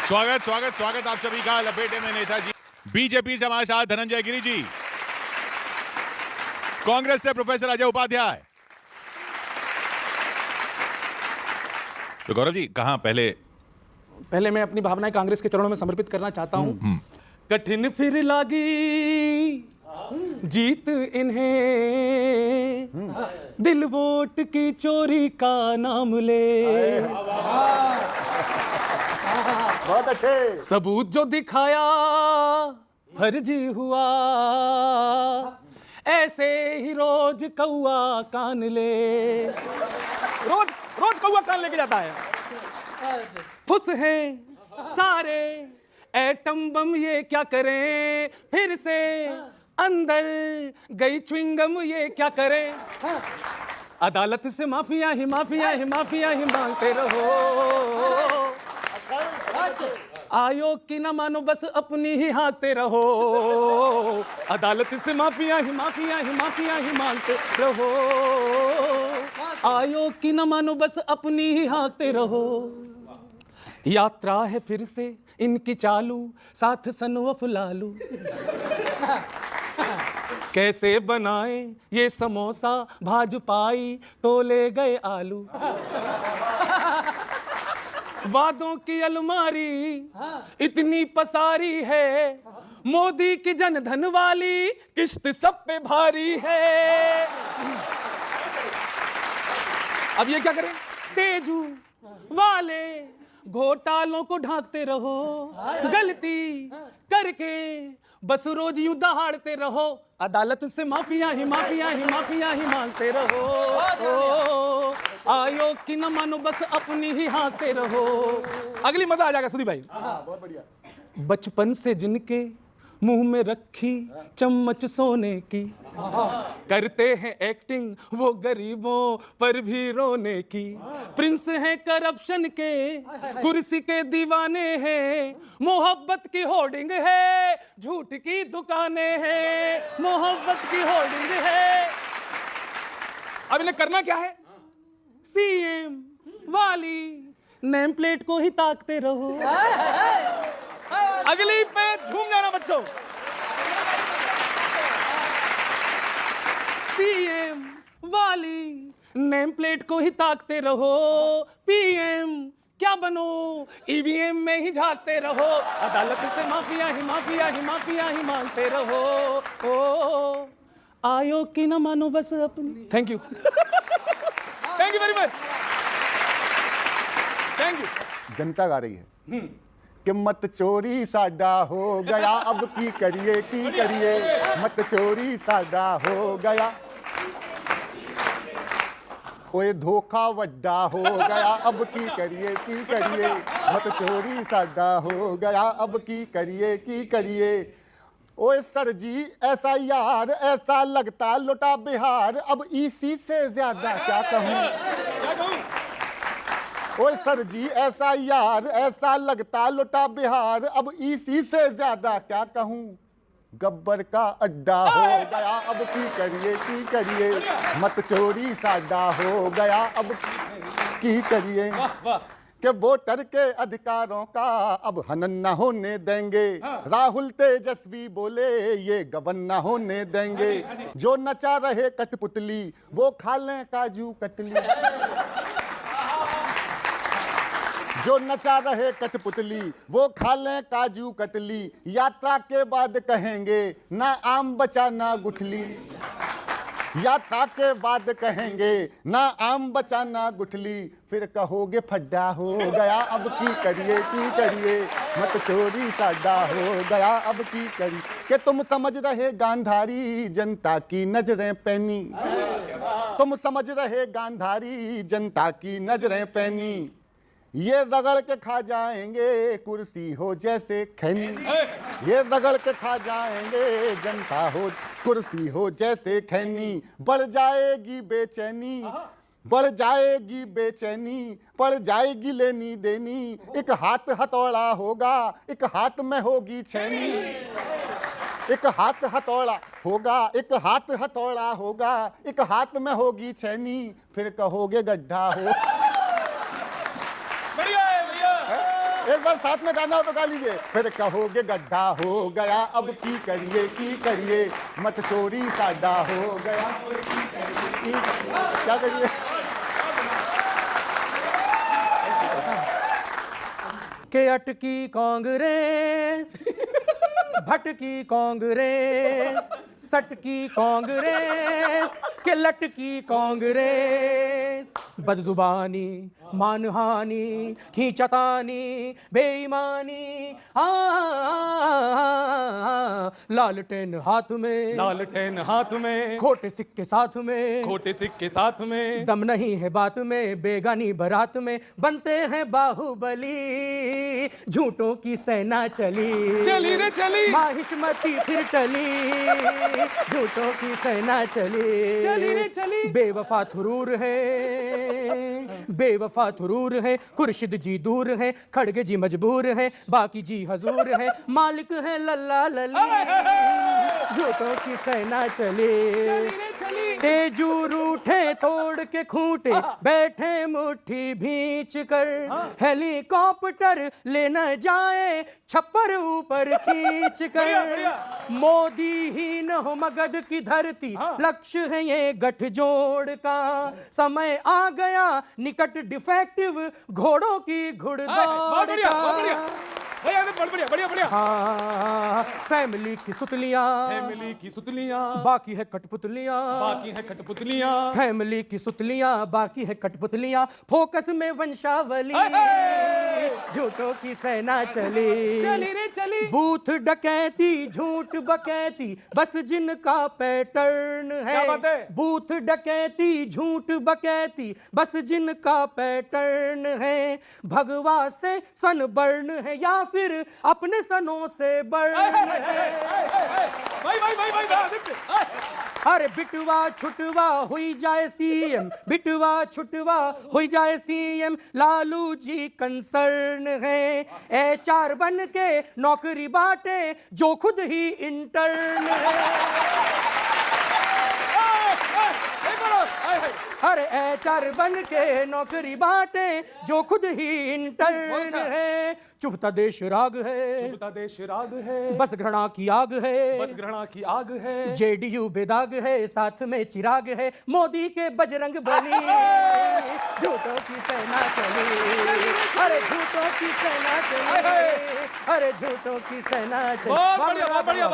स्वागत स्वागत स्वागत आप सभी का लपेटे में नेताजी। बीजेपी से हमारे साथ धनंजय गिरी जी, कांग्रेस से प्रोफेसर अजय उपाध्याय। तो गौरव जी कहां पहले मैं अपनी भावनाएं कांग्रेस के चरणों में समर्पित करना चाहता हूं। कठिन फिर लागी जीत इन्हें, दिल वोट की चोरी का नाम ले। बहुत अच्छे। सबूत जो दिखाया फर्जी हुआ, ऐसे ही रोज कौआ कान ले। रोज कौआ कान लेके जाता है। फुस हैं सारे एटम बम, ये क्या करें फिर से अंदर गई च्युइंगम, ये क्या करें। अदालत से माफिया ही मांगते रहो। आयोग की ना मानो बस अपनी ही हाँकते रहो। अदालत से माफिया ही मांगते रहो। आयोग की ना मानो बस अपनी ही हाँकते रहो। यात्रा है फिर से इनकी चालू, साथ सनवफ लालू। कैसे बनाए ये समोसा भाजपाई, तो ले गए आलू। वादों की अलमारी इतनी पसारी है, मोदी की जनधन वाली किश्त सब पे भारी है। अब ये क्या करें, तेजू वाले घोटालों को ढांकते रहो। गलती करके बस रोज यूं दहाड़ते रहो। अदालत से माफिया ही मांगते रहो। आयोग की न मानो बस अपनी ही हाँकते रहो। अगली मजा आ जाएगा सुधीर भाई। बहुत बढ़िया। बचपन से जिनके मुंह में रखी चम्मच सोने की, करते हैं एक्टिंग वो गरीबों पर भी रोने की। प्रिंस हैं करप्शन के, कुर्सी के दीवाने हैं। मोहब्बत की होर्डिंग है, झूठ की दुकानें हैं। मोहब्बत की होर्डिंग है। अब इन्हें करना क्या है, सीएम वाली नेम प्लेट को ही ताकते रहो। अगली पे झूम जाना बच्चों। सीएम वाली नेम प्लेट को ही ताकते रहो। पीएम क्या बनो, ईवीएम में ही झांकते रहो। अदालत से माफिया ही मांगते रहो। ओ आयोग की ना मानो बस अपनी। Thank you. Thank you very much. Thank you. जनता गा रही है कि मत चोरी साडा हो गया, अब की करिए मत चोरी साडा हो गया। ओए धोखा वड्डा हो गया, अब की करिए मत चोरी साडा हो गया। अब की करिए ओए सर जी ऐसा यार, ऐसा लगता लुटा बिहार। अब इसी से ज्यादा क्या कहूँ। ओए सर जी ऐसा यार, ऐसा लगता लुटा बिहार। अब इसी से ज्यादा क्या कहूँ। गब्बर का अड्डा हो गया, अब की करिए मत चोरी साडा हो गया। अब की करिए कि वोटर के अधिकारों का अब हनन न होने देंगे। राहुल तेजस्वी बोले ये गबन न होने देंगे। जो नचा रहे कठपुतली वो खा लें काजू कतली। जो नचा रहे कठपुतली वो खा लें काजू कतली। यात्रा के बाद कहेंगे ना आम बचा ना गुठली। यात्रा के बाद कहेंगे ना आम बचा ना गुठली। फिर कहोगे फड्डा हो गया, अब की करिए मत चोरी साडा हो गया। अब की करिए कि तुम समझ रहे गांधारी जनता की नजरें पैनी। तुम समझ रहे गांधारी जनता की नजरें पैनी। ये रगड़ के खा जाएंगे कुर्सी हो जैसे खैनी। ये रगड़ के खा जाएंगे जनता हो कुर्सी हो जैसे खैनी। बढ़ जाएगी बेचैनी, बढ़ जाएगी बेचैनी, पड़ जाएगी लेनी देनी। एक हाथ हथौड़ा होगा, एक हाथ में होगी छैनी। एक हाथ हथौड़ा होगा, एक हाथ हथौड़ा होगा, एक हाथ में होगी छैनी। फिर कहोगे गड्ढा हो। एक बार साथ में गाना हो तो गा लीजिए। फिर कहोगे गड्ढा हो गया अब की करिए मत चोरी साडा हो गया क्या करिए। के अटकी कांग्रेस भटकी कांग्रेस सटकी कांग्रेस के लटकी कांग्रेस बदजुबानी मानहानि खींचतानी बेईमानी लालटेन हाथ में खोटे सिक्के साथ में दम नहीं है बात में बेगानी बारात में बनते हैं बाहुबली झूठों की सेना चली माहिष्मती फिर टली झूठों की सेना चली बेवफा थुरूर है खुर्शिद जी दूर है खड़गे जी मजबूर है बाकी जी हजूर है मालिक है लल्ला लली झूठों की सेना चले तेजू रूठे तोड़ के खूंटे बैठे मुट्ठी भींच कर हेलीकॉप्टर ले न जाए छप्पर ऊपर खींच कर मोदी ही न हो मगध की धरती लक्ष्य है ये गठजोड़ का समय आ गया निकट डिफेक्टिव घोड़ों की घुड़दौड़ का बढ़िया हाँ फैमिली की सुतलियां बाकी है कठपुतलियां फैमिली की सुतलियां बाकी है कठपुतलियां फोकस में वंशावली झूठों की सेना चली बूथ डकैती झूठ बकैती बस जिनका पैटर्न है बूथ डकैती झूठ बकैती बस जिनका पैटर्न है भगवा से सन बर्न है या फिर अपने सनों से बर्न है अरे बिटवा छुटवा हुई जाए सीएम बिटवा छुटवा हुई जाए सीएम लालू जी कंसर्न है एचआर बन के नौकरी बांटे जो खुद ही इंटर्न है हर एचआर बन के नौकरी बांटे जो खुद ही इंटर्न है चुभता देश राग है बस घृणा की आग है जेडीयू बेदाग है साथ में चिराग है मोदी के बजरंग बली झूठों की सेना चली अरे झूठों की सेना चली अरे झूठों की सेना चली। बहुत बढ़िया